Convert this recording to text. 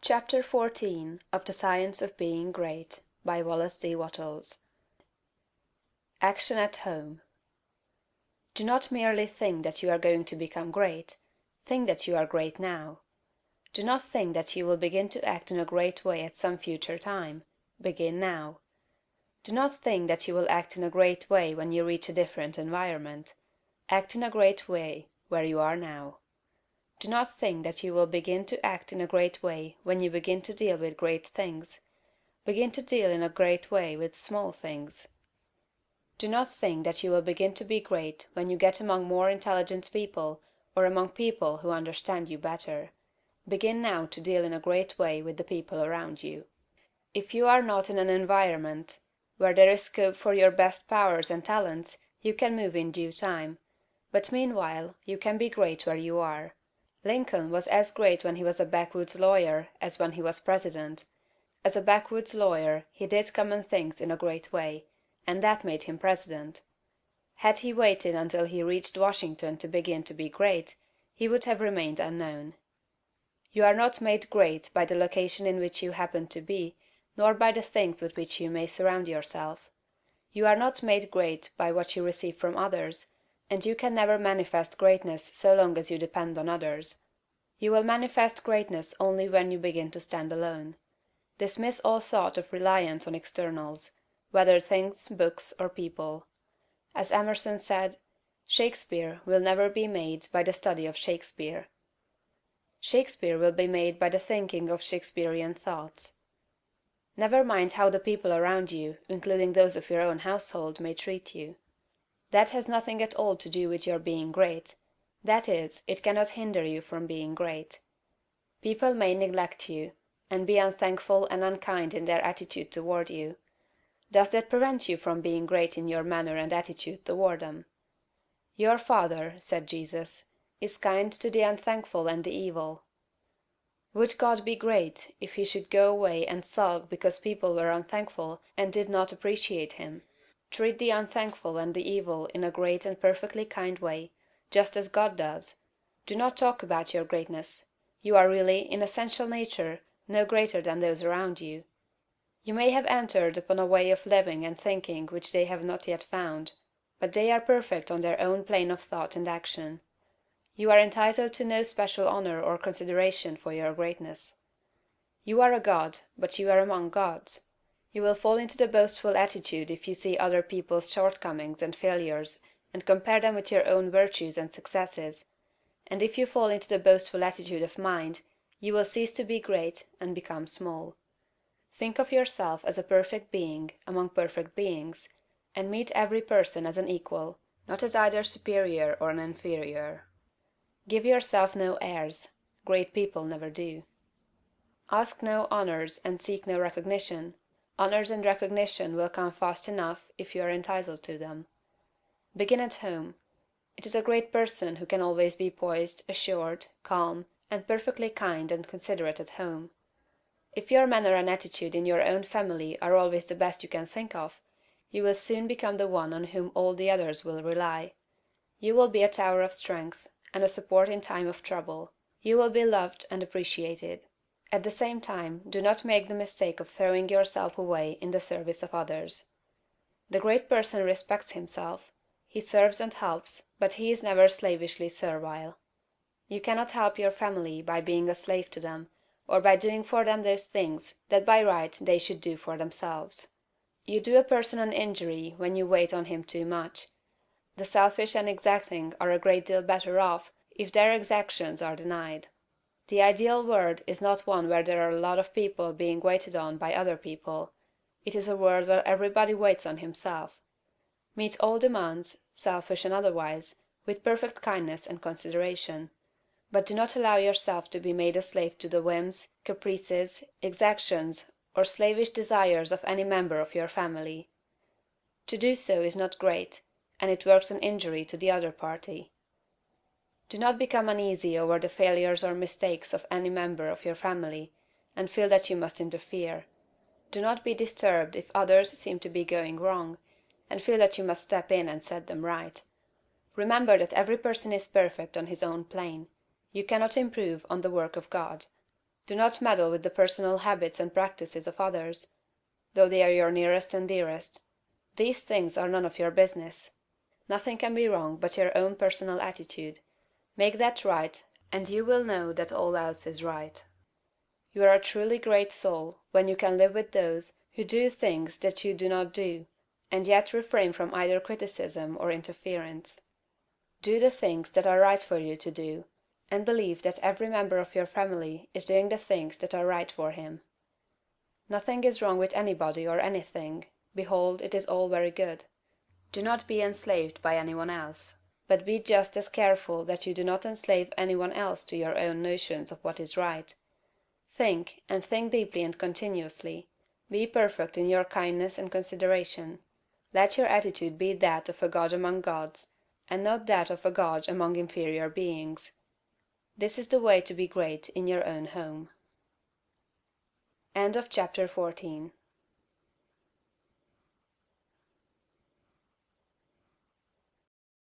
Chapter 14 of the Science of Being Great by Wallace D. Wattles. Action at Home. Do not merely think that you are going to become great. Think that you are great now. Do not think that you will begin to act in a great way at some future time. Begin now. Do not think that you will act in a great way when you reach a different environment. Act in a great way where you are now. Do not think that you will begin to act in a great way when you begin to deal with great things. Begin to deal in a great way with small things. Do not think that you will begin to be great when you get among more intelligent people or among people who understand you better. Begin now to deal in a great way with the people around you. If you are not in an environment where there is scope for your best powers and talents, you can move in due time, but meanwhile you can be great where you are. Lincoln was as great when he was a backwoods lawyer as when he was president. As a backwoods lawyer he did common things in a great way, and that made him president. Had he waited until he reached Washington to begin to be great, he would have remained unknown. You are not made great by the location in which you happen to be, nor by the things with which you may surround yourself. You are not made great by what you receive from others, and you can never manifest greatness so long as you depend on others. You will manifest greatness only when you begin to stand alone. Dismiss all thought of reliance on externals, whether things, books, or people. As Emerson said, Shakespeare will never be made by the study of Shakespeare. Shakespeare will be made by the thinking of Shakespearean thoughts. Never mind how the people around you, including those of your own household, may treat you. That has nothing at all to do with your being great. That is, it cannot hinder you from being great. People may neglect you, and be unthankful and unkind in their attitude toward you. Does that prevent you from being great in your manner and attitude toward them? Your Father, said Jesus, is kind to the unthankful and the evil. Would God be great if he should go away and sulk because people were unthankful and did not appreciate him? Treat the unthankful and the evil in a great and perfectly kind way, just as God does. Do not talk about your greatness. You are really, in essential nature, no greater than those around you. You may have entered upon a way of living and thinking which they have not yet found, but they are perfect on their own plane of thought and action. You are entitled to no special honor or consideration for your greatness. You are a god, but you are among gods. You will fall into the boastful attitude if you see other people's shortcomings and failures and compare them with your own virtues and successes, and if you fall into the boastful attitude of mind, you will cease to be great and become small. Think of yourself as a perfect being among perfect beings, and meet every person as an equal, not as either superior or an inferior. Give yourself no airs. Great people never do. Ask no honors and seek no recognition. Honors and recognition will come fast enough if you are entitled to them. Begin at home. It is a great person who can always be poised, assured, calm, and perfectly kind and considerate at home. If your manner and attitude in your own family are always the best you can think of, you will soon become the one on whom all the others will rely. You will be a tower of strength, and a support in time of trouble. You will be loved and appreciated. At the same time, do not make the mistake of throwing yourself away in the service of others. The great person respects himself. He serves and helps, but he is never slavishly servile. You cannot help your family by being a slave to them, or by doing for them those things that by right they should do for themselves. You do a person an injury when you wait on him too much. The selfish and exacting are a great deal better off if their exactions are denied. The ideal world is not one where there are a lot of people being waited on by other people. It is a world where everybody waits on himself. Meet all demands, selfish and otherwise, with perfect kindness and consideration. But do not allow yourself to be made a slave to the whims, caprices, exactions, or slavish desires of any member of your family. To do so is not great, and it works an injury to the other party. Do not become uneasy over the failures or mistakes of any member of your family, and feel that you must interfere. Do not be disturbed if others seem to be going wrong, and feel that you must step in and set them right. Remember that every person is perfect on his own plane. You cannot improve on the work of God. Do not meddle with the personal habits and practices of others, though they are your nearest and dearest. These things are none of your business. Nothing can be wrong but your own personal attitude. Make that right, and you will know that all else is right. You are a truly great soul when you can live with those who do things that you do not do, and yet refrain from either criticism or interference. Do the things that are right for you to do, and believe that every member of your family is doing the things that are right for him. Nothing is wrong with anybody or anything. Behold, it is all very good. Do not be enslaved by anyone else, but be just as careful that you do not enslave anyone else to your own notions of what is right. Think, and think deeply and continuously. Be perfect in your kindness and consideration. Let your attitude be that of a god among gods, and not that of a god among inferior beings. This is the way to be great in your own home. End of chapter 14.